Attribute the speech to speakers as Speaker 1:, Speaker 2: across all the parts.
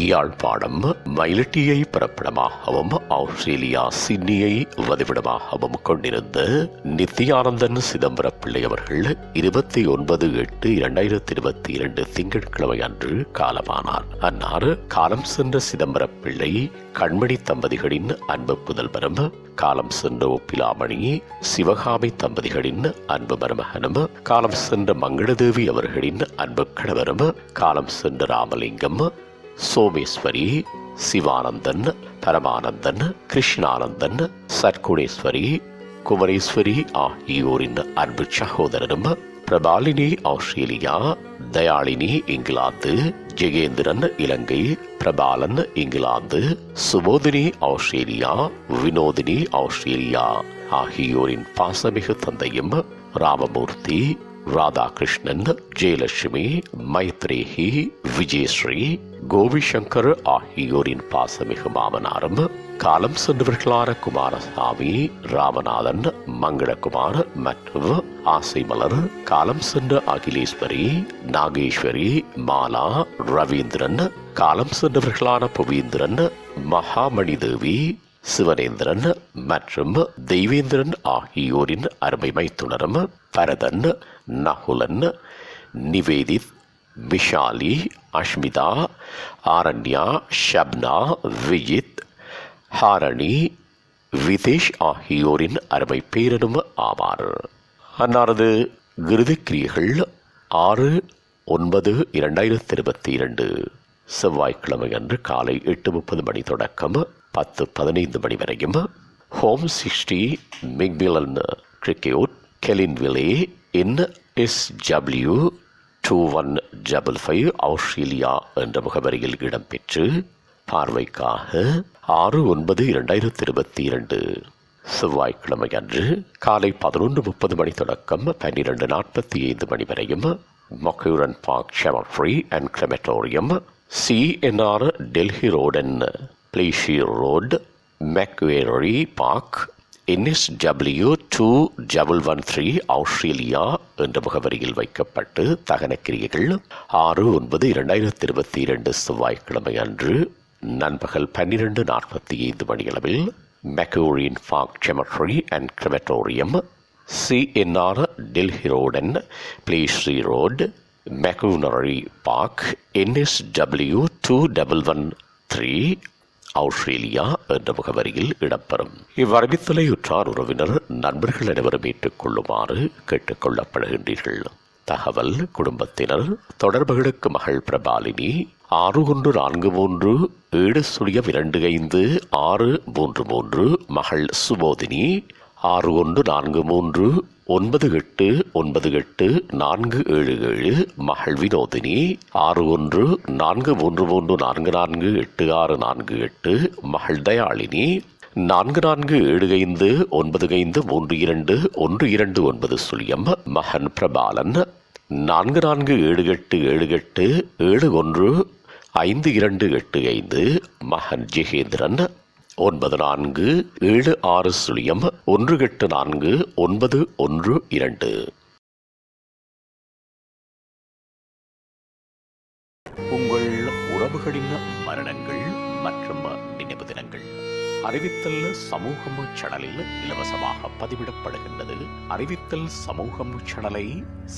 Speaker 1: Yazhpanam மயிலட்டியை பிறப்பிடமாகவும் Australia சிட்னியை வதிவிடமாகவும் கொண்டிருந்த நித்யானந்தன் சிதம்பர பிள்ளை அவர்கள் 29/8/2022 திங்கட்கிழமை அன்று காலமானார். அன்னார் காலம் சென்ற சிதம்பர பிள்ளை கண்மணி தம்பதிகளின் அன்பு புதல்வரும், காலம் சென்ற ஒப்பிலாமணி சிவகாமி தம்பதிகளின் அன்பு மருமகனும், காலம் சென்ற மங்களதேவி அவர்களின் அன்பு கணவரும், காலம் சென்ற ராமலிங்கம், சோமேஸ்வரி, சிவானந்தன், பரமானந்தன், கிருஷ்ணானந்தன், சர்க்குணேஸ்வரி, குமரேஸ்வரி ஆகியோரின் அன்பு சகோதரரும், பிரபாலினி ஆஸ்திரேலியா, தயாளினி இங்கிலாந்து, ஜெகேந்திரன் இலங்கை, பிரபாலன் இங்கிலாந்து, சுபோதினி ஆஸ்திரேலியா, வினோதினி ஆஸ்திரேலியா ஆகியோரின் பாசமிகு தந்தையும், ராமமூர்த்தி, ராதாகிருஷ்ணன், ஜெயலட்சுமி, மைத்ரேகி, விஜயஸ்ரீ, கோபிசங்கர் ஆகியோரின் பாசமிகு மாமனாரும், காலம் சென்றவர்களான குமாரசாமி, ராமநாதன், மங்களகுமார் மற்றும் ஆசைமலர், காலம் சென்ற அகிலேஸ்வரி, நாகேஸ்வரி, மாலா, ரவீந்திரன், காலம் சென்றவர்களான புவீந்திரன், மகாமணிதேவி, சிவனேந்திரன் மற்றும் தெய்வேந்திரன் ஆகியோரின் அருமை மைத்துனரும், பரதன், நகுலன், நிவேதித், விஷாலி, அஷ்மிதா, ஆரண்யா, ஷப்னா, விஜித், ஹாரணி, விதேஷ் ஆகியோரின் அருமை பேரனும் ஆவார். அன்னாரது இறுதிக்கிரியைகள் 6/9/2022 செவ்வாய்க்கிழமை அன்று காலை 8:30 மணி தொடக்கம் 10:15 மணி வரையும் ஹோம் 60 மிக்மிலன் கிரிக்கெட், கெலின்விலே, NSW 2155 ஆஸ்திரேலியா என்ற முகவரியில் இடம்பெற்று பார்வைக்காக 6/9/2022 செவ்வாய்க்கிழமை அன்று காலை 11:30 மணி தொடக்கம் 12:45 மணி வரையும் Macquarie park cemetery and crematorium, CNR Delhi road and Plassey road, Macquarie park, NSW 2113 Australia என்ற முகவரியில் வைக்கப்பட்டு தகனக்கிரியைகள் 6/9/2022 செவ்வாய்க்கிழமை அன்று நண்பகல் 12:45 மணியளவில் Macquarie park cemetery and crematorium, CNR Delhi road and Plassey road, Macquarie park, NSW 2113 Australia என்ற முகவரியில் இடம்பெறும். இவ்வறிவித்தலை உற்றார் உறவினர் நண்பர்கள் அனைவரும் ஏற்றுக்கொள்ளுமாறு கேட்டுக் கொள்ளப்படுகின்றீர்கள். தகவல் குடும்பத்தினர் தொடர்புகளுக்கு மகள் பிரபாலினி 6143-7-25-633, மகள் சுபோதினி 6143-9898-477, மகள் வினோதினி 61433448-648, மகள் தயாளினி 4475-95-32-129, மகன் பிரபாலன் 447878-715285, மகன் ஜெகேந்திரன் 94-184-912. உங்கள் உறவுகளின் மரணங்கள் மற்றும் நினைவு தினங்கள் அறிவித்தல் சமூகம் சேனலில் இலவசமாக பதிவிடப்படுகின்றது. அறிவித்தல் சமூகம் சேனலை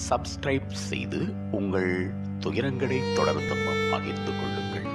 Speaker 1: சப்ஸ்கிரைப் செய்து உங்கள் துயரங்களை தொடர்ந்து பகிர்ந்து கொள்ளுங்கள்.